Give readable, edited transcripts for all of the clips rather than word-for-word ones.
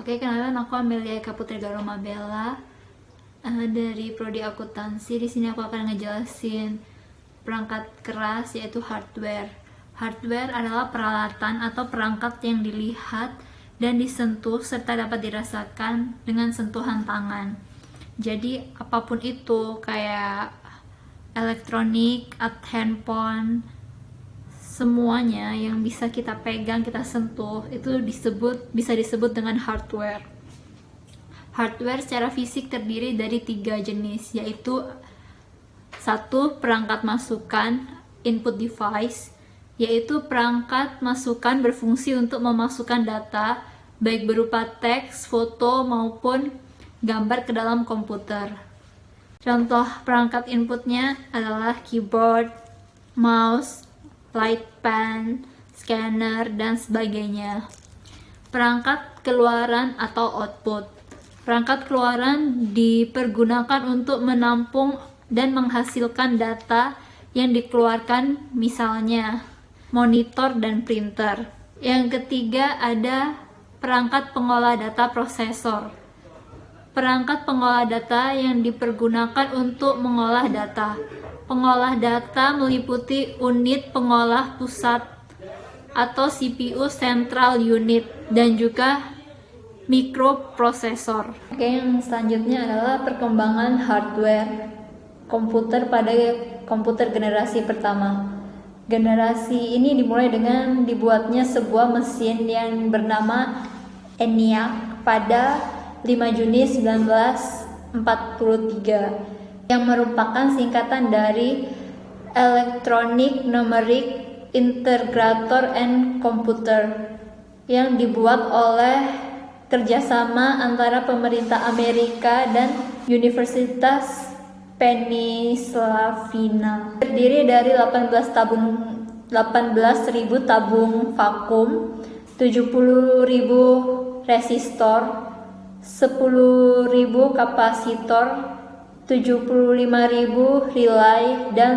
Oke, kenalin aku Amelia Eka Putri Garomabella dari Prodi Akuntansi. Di sini aku akan ngejelasin perangkat keras yaitu hardware. Hardware adalah peralatan atau perangkat yang dilihat dan disentuh serta dapat dirasakan dengan sentuhan tangan. Jadi apapun itu kayak elektronik, handphone, semuanya yang bisa kita pegang, kita sentuh, itu bisa disebut dengan hardware. Hardware secara fisik terdiri dari 3 jenis, yaitu 1. Perangkat masukan, input device, yaitu perangkat masukan berfungsi untuk memasukkan data baik berupa teks, foto, maupun gambar ke dalam komputer. Contoh perangkat inputnya adalah keyboard, mouse, light pen, scanner, dan sebagainya. Perangkat keluaran atau output. Perangkat keluaran dipergunakan untuk menampung dan menghasilkan data yang dikeluarkan, misalnya monitor dan printer. Yang ketiga ada perangkat pengolah data prosesor. Perangkat pengolah data yang dipergunakan untuk mengolah data. Pengolah data meliputi unit pengolah pusat atau CPU Central Unit dan juga mikroprosesor. Oke, yang selanjutnya adalah perkembangan hardware komputer pada komputer generasi pertama. Generasi ini dimulai dengan dibuatnya sebuah mesin yang bernama ENIAC pada 5 Juni 1943 yang merupakan singkatan dari Electronic Numeric Integrator and Computer yang dibuat oleh kerjasama antara pemerintah Amerika dan Universitas Pennsylvania. Terdiri dari 18.000 tabung vakum, 70.000 resistor, 10.000 kapasitor, 75.000 relay dan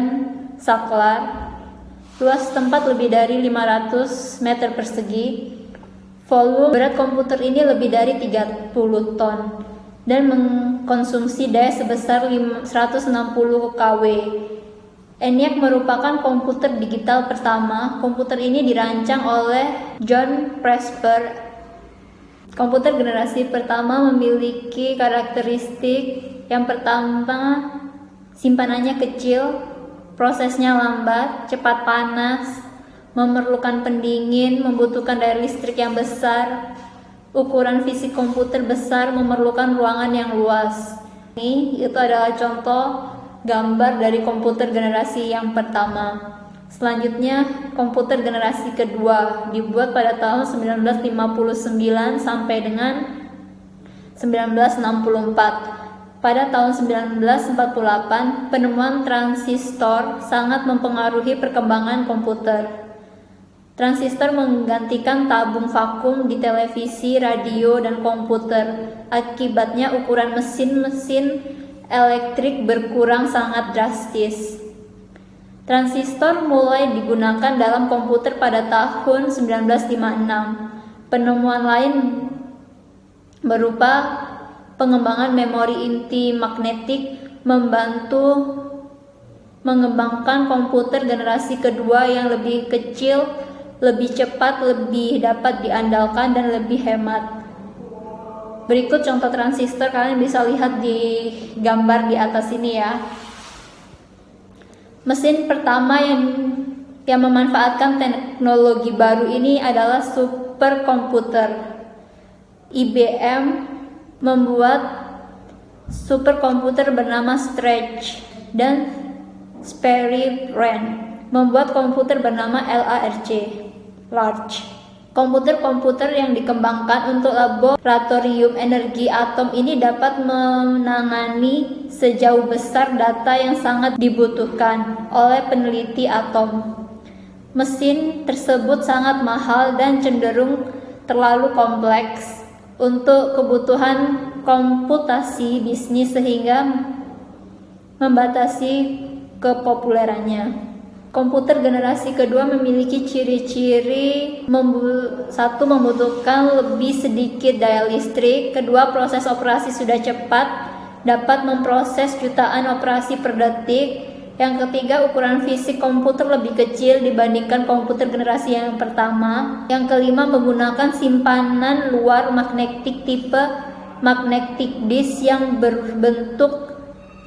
saklar. Luas tempat lebih dari 500 meter persegi. Volume berat komputer ini lebih dari 30 ton dan mengkonsumsi daya sebesar 160 kW. ENIAC merupakan komputer digital pertama. Komputer ini dirancang oleh John Presper. Komputer generasi pertama memiliki karakteristik yang pertama, simpanannya kecil, prosesnya lambat, cepat panas, memerlukan pendingin, membutuhkan daya listrik yang besar, ukuran fisik komputer besar, memerlukan ruangan yang luas. Ini itu adalah contoh gambar dari komputer generasi yang pertama. Selanjutnya, komputer generasi kedua dibuat pada tahun 1959 sampai dengan 1964. Pada tahun 1948, penemuan transistor sangat mempengaruhi perkembangan komputer. Transistor menggantikan tabung vakum di televisi, radio, dan komputer. Akibatnya ukuran mesin-mesin elektrik berkurang sangat drastis. Transistor mulai digunakan dalam komputer pada tahun 1956. Penemuan lain berupa pengembangan memori inti magnetik membantu mengembangkan komputer generasi kedua yang lebih kecil, lebih cepat, lebih dapat diandalkan, dan lebih hemat. Berikut contoh transistor, kalian bisa lihat di gambar di atas ini ya. Mesin pertama yang memanfaatkan teknologi baru ini adalah superkomputer. IBM membuat superkomputer bernama Stretch dan Sperry Rand membuat komputer bernama LARC, Large. Komputer-komputer yang dikembangkan untuk laboratorium energi atom ini dapat menangani sejauh besar data yang sangat dibutuhkan oleh peneliti atom. Mesin tersebut sangat mahal dan cenderung terlalu kompleks untuk kebutuhan komputasi bisnis sehingga membatasi kepopulerannya. Komputer generasi kedua memiliki ciri-ciri satu, membutuhkan lebih sedikit daya listrik. Kedua, proses operasi sudah cepat, dapat memproses jutaan operasi per detik. Yang ketiga, ukuran fisik komputer lebih kecil dibandingkan komputer generasi yang pertama. Yang kelima, menggunakan simpanan luar magnetik tipe magnetic disk yang berbentuk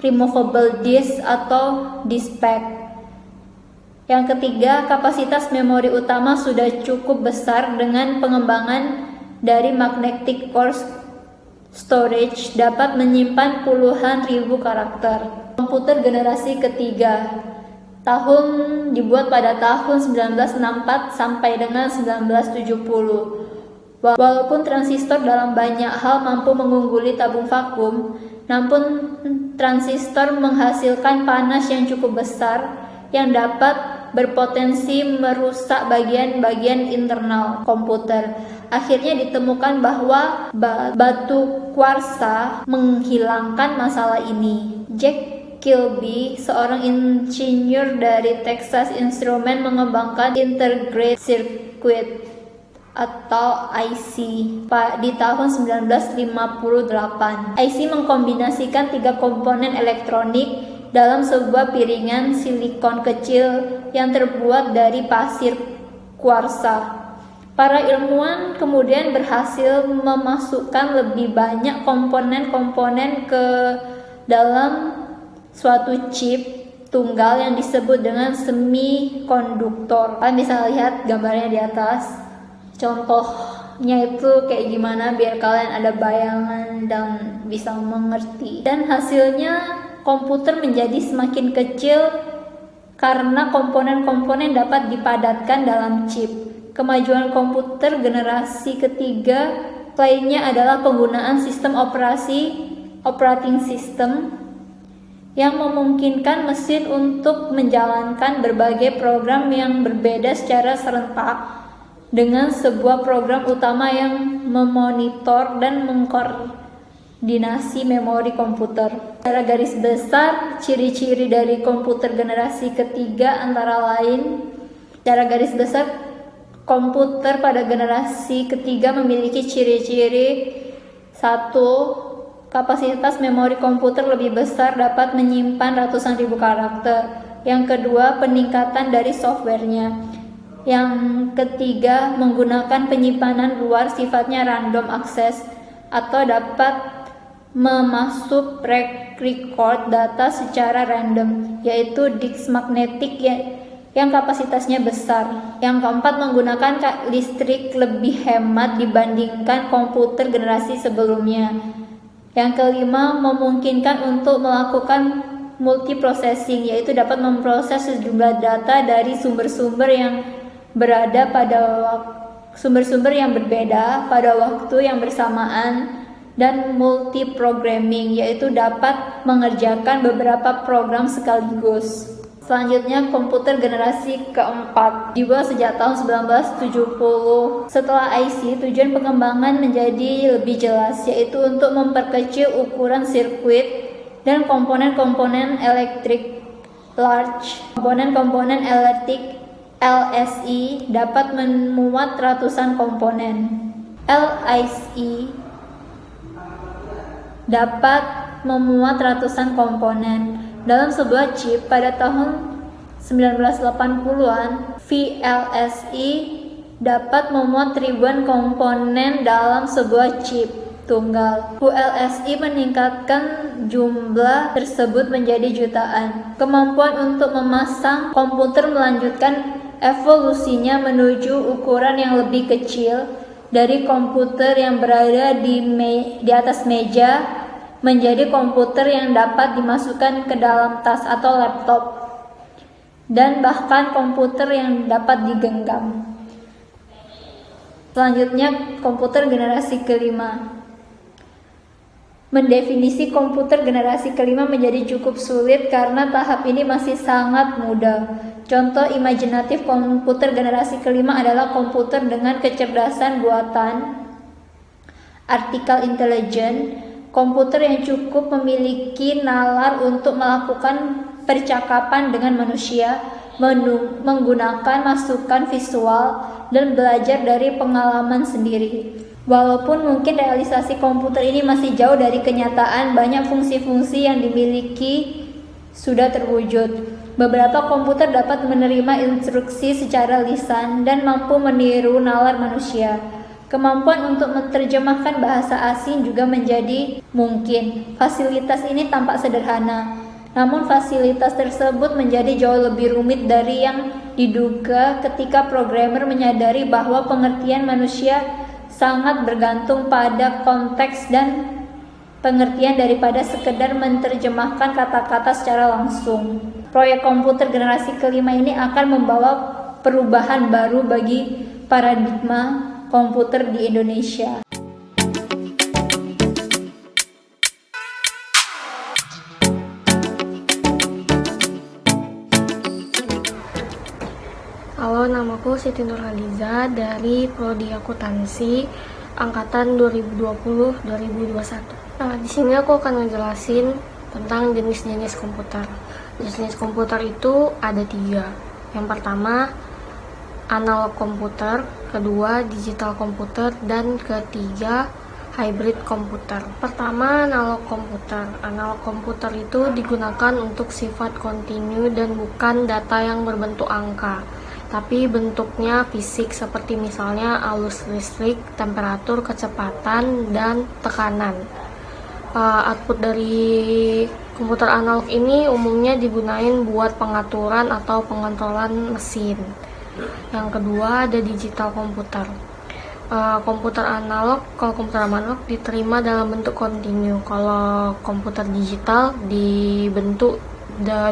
removable disk atau DISPAC. Yang ketiga, kapasitas memori utama sudah cukup besar dengan pengembangan dari magnetic core storage dapat menyimpan puluhan ribu karakter. Komputer generasi ketiga dibuat pada tahun 1964 sampai dengan 1970. Walaupun transistor dalam banyak hal mampu mengungguli tabung vakum, namun transistor menghasilkan panas yang cukup besar yang dapat berpotensi merusak bagian-bagian internal komputer. Akhirnya ditemukan bahwa batu kuarsa menghilangkan masalah ini. Jack Kilby, seorang insinyur dari Texas Instruments, mengembangkan Integrated Circuit atau IC di tahun 1958. IC mengkombinasikan 3 komponen elektronik dalam sebuah piringan silikon kecil yang terbuat dari pasir kuarsa. Para ilmuwan kemudian berhasil memasukkan lebih banyak komponen-komponen ke dalam suatu chip tunggal yang disebut dengan semikonduktor. Kalian bisa lihat gambarnya di atas. Contohnya itu kayak gimana biar kalian ada bayangan dan bisa mengerti. Dan hasilnya komputer menjadi semakin kecil karena komponen-komponen dapat dipadatkan dalam chip. Kemajuan komputer generasi ketiga lainnya adalah penggunaan sistem operating system yang memungkinkan mesin untuk menjalankan berbagai program yang berbeda secara serentak dengan sebuah program utama yang memonitor dan mengkoordinasi memori komputer. Secara garis besar, ciri-ciri dari komputer generasi ketiga antara lain, secara garis besar, komputer pada generasi ketiga memiliki ciri-ciri: 1. Kapasitas memori komputer lebih besar, dapat menyimpan ratusan ribu karakter. Yang kedua, peningkatan dari softwarenya. Yang ketiga, menggunakan penyimpanan luar sifatnya random access atau dapat memasuk record data secara random, yaitu disk magnetik yang kapasitasnya besar. Yang keempat, menggunakan listrik lebih hemat dibandingkan komputer generasi sebelumnya. Yang kelima, memungkinkan untuk melakukan multiprocessing, yaitu dapat memproses sejumlah data dari sumber-sumber yang berbeda pada waktu yang bersamaan. Dan multiprogramming, yaitu dapat mengerjakan beberapa program sekaligus. Selanjutnya, komputer generasi keempat dibuat sejak tahun 1970. Setelah IC, tujuan pengembangan menjadi lebih jelas, yaitu untuk memperkecil ukuran sirkuit dan komponen-komponen elektrik. Large komponen-komponen elektrik LSI dapat memuat ratusan komponen. LIC dapat memuat ratusan komponen dalam sebuah chip. Pada tahun 1980-an, VLSI dapat memuat ribuan komponen dalam sebuah chip tunggal. VLSI meningkatkan jumlah tersebut menjadi jutaan. Kemampuan untuk memasang komputer melanjutkan evolusinya menuju ukuran yang lebih kecil, dari komputer yang berada di atas meja menjadi komputer yang dapat dimasukkan ke dalam tas atau laptop, dan bahkan komputer yang dapat digenggam. Selanjutnya, komputer generasi kelima. Mendefinisi komputer generasi kelima menjadi cukup sulit karena tahap ini masih sangat muda. Contoh imajinatif komputer generasi kelima adalah komputer dengan kecerdasan buatan, artificial intelligence, komputer yang cukup memiliki nalar untuk melakukan percakapan dengan manusia, menggunakan masukan visual, dan belajar dari pengalaman sendiri. Walaupun mungkin realisasi komputer ini masih jauh dari kenyataan, banyak fungsi-fungsi yang dimiliki sudah terwujud. Beberapa komputer dapat menerima instruksi secara lisan dan mampu meniru nalar manusia. Kemampuan untuk menerjemahkan bahasa asing juga menjadi mungkin. Fasilitas ini tampak sederhana, namun fasilitas tersebut menjadi jauh lebih rumit dari yang diduga ketika programmer menyadari bahwa pengertian manusia sangat bergantung pada konteks dan pengertian daripada sekedar menerjemahkan kata-kata secara langsung. Proyek komputer generasi kelima ini akan membawa perubahan baru bagi paradigma komputer di Indonesia. Halo, namaku Siti Nurhaliza dari Prodi Akuntansi angkatan 2020-2021. Di sini aku akan ngejelasin tentang jenis-jenis komputer. Jenis komputer itu ada 3. Yang pertama, analog komputer, kedua digital komputer, dan ketiga hybrid komputer. Pertama, analog komputer. Analog komputer itu digunakan untuk sifat kontinu dan bukan data yang berbentuk angka, tapi bentuknya fisik seperti misalnya arus listrik, temperatur, kecepatan, dan tekanan. Output dari komputer analog ini umumnya digunakan buat pengaturan atau pengontrolan mesin. Yang kedua ada digital komputer. Komputer analog diterima dalam bentuk kontinu. Kalau komputer digital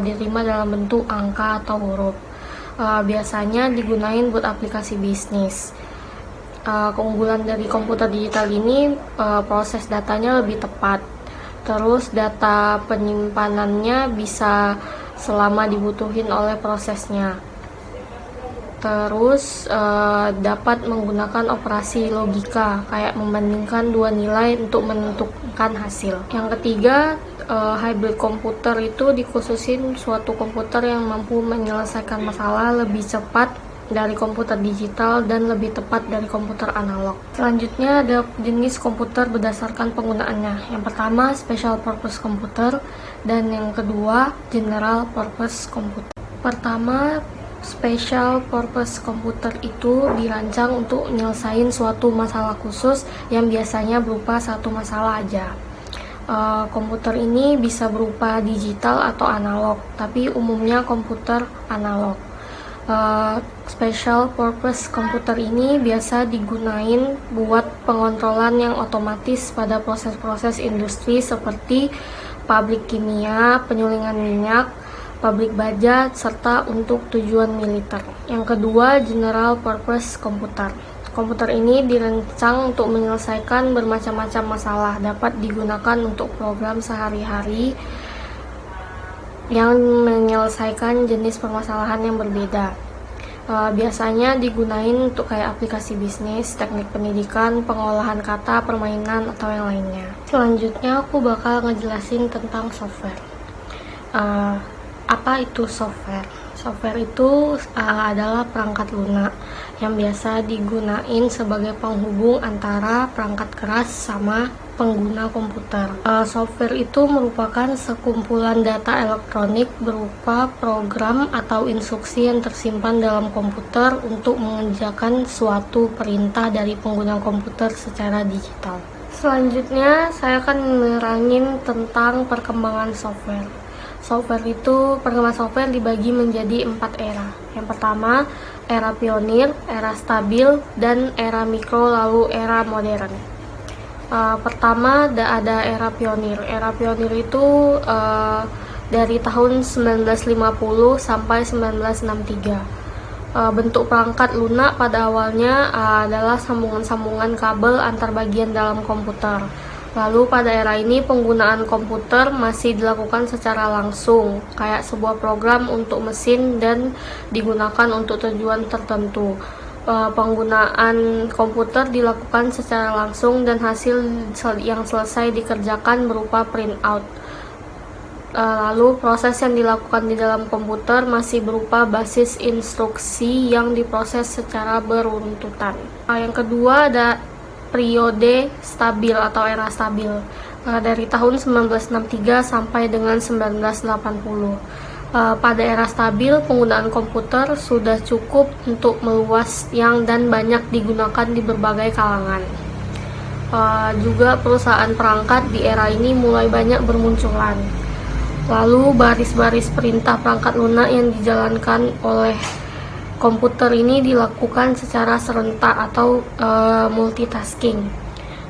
diterima dalam bentuk angka atau huruf. Biasanya digunakan buat aplikasi bisnis. Keunggulan dari komputer digital ini proses datanya lebih tepat. Terus data penyimpanannya bisa selama dibutuhin oleh prosesnya. Terus dapat menggunakan operasi logika kayak membandingkan dua nilai untuk menentukan hasil. Yang ketiga, hybrid komputer itu dikhususin suatu komputer yang mampu menyelesaikan masalah lebih cepat dari komputer digital dan lebih tepat dari komputer analog. Selanjutnya ada jenis komputer berdasarkan penggunaannya. Yang pertama special purpose komputer dan yang kedua general purpose komputer. Pertama, special purpose komputer itu dirancang untuk menyelesaikan suatu masalah khusus yang biasanya berupa satu masalah aja. Komputer ini bisa berupa digital atau analog, tapi umumnya komputer analog. Special purpose komputer ini biasa digunain buat pengontrolan yang otomatis pada proses-proses industri seperti pabrik kimia, penyulingan minyak, pabrik baja, serta untuk tujuan militer. Yang kedua, general purpose komputer. Komputer ini dirancang untuk menyelesaikan bermacam-macam masalah, dapat digunakan untuk program sehari-hari yang menyelesaikan jenis permasalahan yang berbeda. Biasanya digunain untuk kayak aplikasi bisnis, teknik pendidikan, pengolahan kata, permainan, atau yang lainnya. Selanjutnya aku bakal ngejelasin tentang software. Apa itu software? Software itu adalah perangkat lunak yang biasa digunain sebagai penghubung antara perangkat keras sama pengguna komputer. Software itu merupakan sekumpulan data elektronik berupa program atau instruksi yang tersimpan dalam komputer untuk mengerjakan suatu perintah dari pengguna komputer secara digital. Selanjutnya, saya akan menerangin tentang perkembangan software. Perkembangan software dibagi menjadi 4 era. Yang pertama, era pionir, era stabil, dan era mikro, lalu era modern. Pertama ada era pionir. Era pionir itu dari tahun 1950 sampai 1963. Bentuk perangkat lunak pada awalnya adalah sambungan-sambungan kabel antar bagian dalam komputer. Lalu pada era ini penggunaan komputer masih dilakukan secara langsung, kayak sebuah program untuk mesin dan digunakan untuk tujuan tertentu. Penggunaan komputer dilakukan secara langsung dan hasil yang selesai dikerjakan berupa printout. Lalu proses yang dilakukan di dalam komputer masih berupa basis instruksi yang diproses secara beruntutan. Yang kedua ada periode stabil atau era stabil dari tahun 1963 sampai dengan 1980. Pada era stabil, penggunaan komputer sudah cukup untuk meluas dan banyak digunakan di berbagai kalangan. Juga perusahaan perangkat di era ini mulai banyak bermunculan. Lalu baris-baris perintah perangkat lunak yang dijalankan oleh komputer ini dilakukan secara serentak atau multitasking.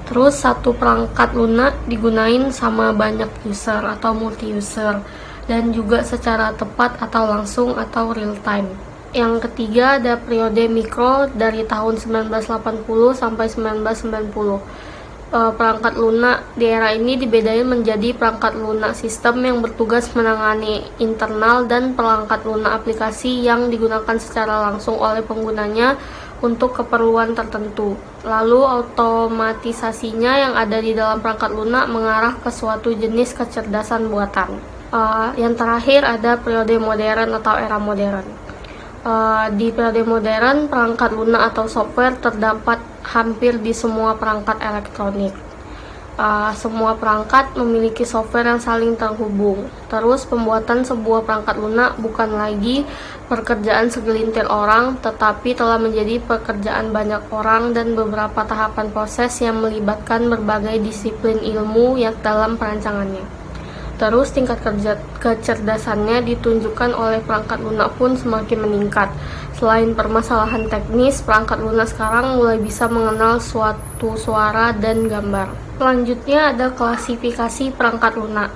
Terus satu perangkat lunak digunain sama banyak user atau multi-user, dan juga secara tepat atau langsung atau real time. Yang ketiga ada periode mikro dari tahun 1980 sampai 1990. Perangkat lunak di era ini dibedain menjadi perangkat lunak sistem yang bertugas menangani internal dan perangkat lunak aplikasi yang digunakan secara langsung oleh penggunanya untuk keperluan tertentu. Lalu otomatisasinya yang ada di dalam perangkat lunak mengarah ke suatu jenis kecerdasan buatan. Yang terakhir ada periode modern atau era modern. Di periode modern, perangkat lunak atau software terdapat hampir di semua perangkat elektronik. Semua perangkat memiliki software yang saling terhubung. Terus pembuatan sebuah perangkat lunak bukan lagi pekerjaan segelintir orang, tetapi telah menjadi pekerjaan banyak orang dan beberapa tahapan proses yang melibatkan berbagai disiplin ilmu yang dalam perancangannya. Terus tingkat kecerdasannya ditunjukkan oleh perangkat lunak pun semakin meningkat. Selain permasalahan teknis, perangkat lunak sekarang mulai bisa mengenal suatu suara dan gambar. Selanjutnya ada klasifikasi perangkat lunak.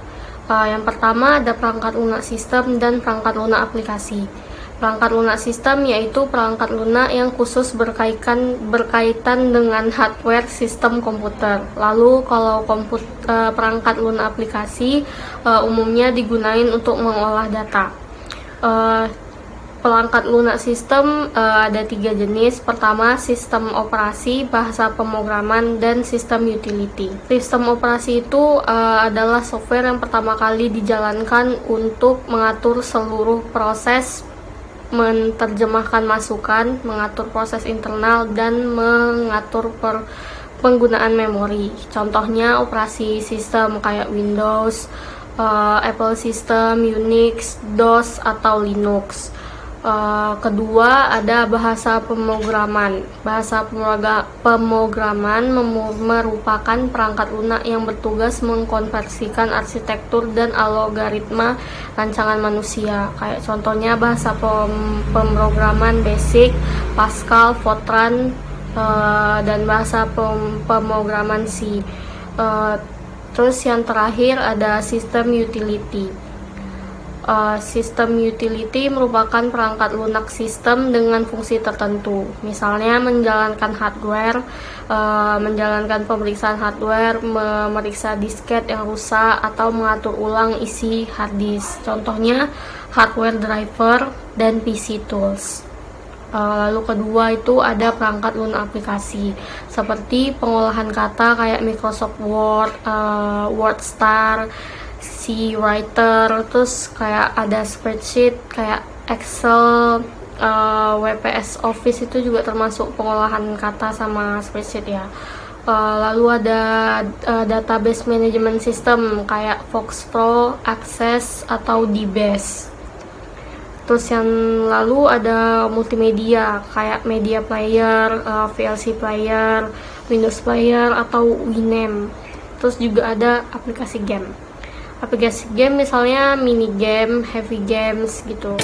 Yang pertama ada perangkat lunak sistem dan perangkat lunak aplikasi. Perangkat lunak sistem yaitu perangkat lunak yang khusus berkaitan dengan hardware sistem komputer. Lalu kalau perangkat lunak aplikasi umumnya digunakan untuk mengolah data. Perangkat lunak sistem ada 3 jenis. Pertama, sistem operasi, bahasa pemrograman, dan sistem utility. Sistem operasi itu adalah software yang pertama kali dijalankan untuk mengatur seluruh proses, menerjemahkan masukan, mengatur proses internal, dan mengatur penggunaan memori. Contohnya operasi sistem kayak Windows, Apple System, Unix, DOS, atau Linux. Kedua ada bahasa pemrograman. Bahasa pemrograman merupakan perangkat lunak yang bertugas mengkonversikan arsitektur dan algoritma rancangan manusia. Kayak contohnya bahasa pemrograman BASIC, Pascal, Fortran, dan bahasa pemrograman C. Terus yang terakhir ada sistem utility. Sistem utility merupakan perangkat lunak sistem dengan fungsi tertentu, misalnya menjalankan hardware, menjalankan pemeriksaan hardware, memeriksa disket yang rusak, atau mengatur ulang isi hard disk. Contohnya hardware driver dan PC tools. Lalu kedua itu ada perangkat lunak aplikasi seperti pengolahan kata kayak Microsoft Word, WordStar, C Writer, terus kayak ada spreadsheet kayak Excel, WPS Office itu juga termasuk pengolahan kata sama spreadsheet ya. Lalu ada database management system kayak FoxPro, Access, atau DBase. Terus yang lalu ada multimedia kayak media player, VLC player, Windows player, atau Winamp. Terus juga ada aplikasi game. Aplikasi game misalnya mini game, heavy games gitu.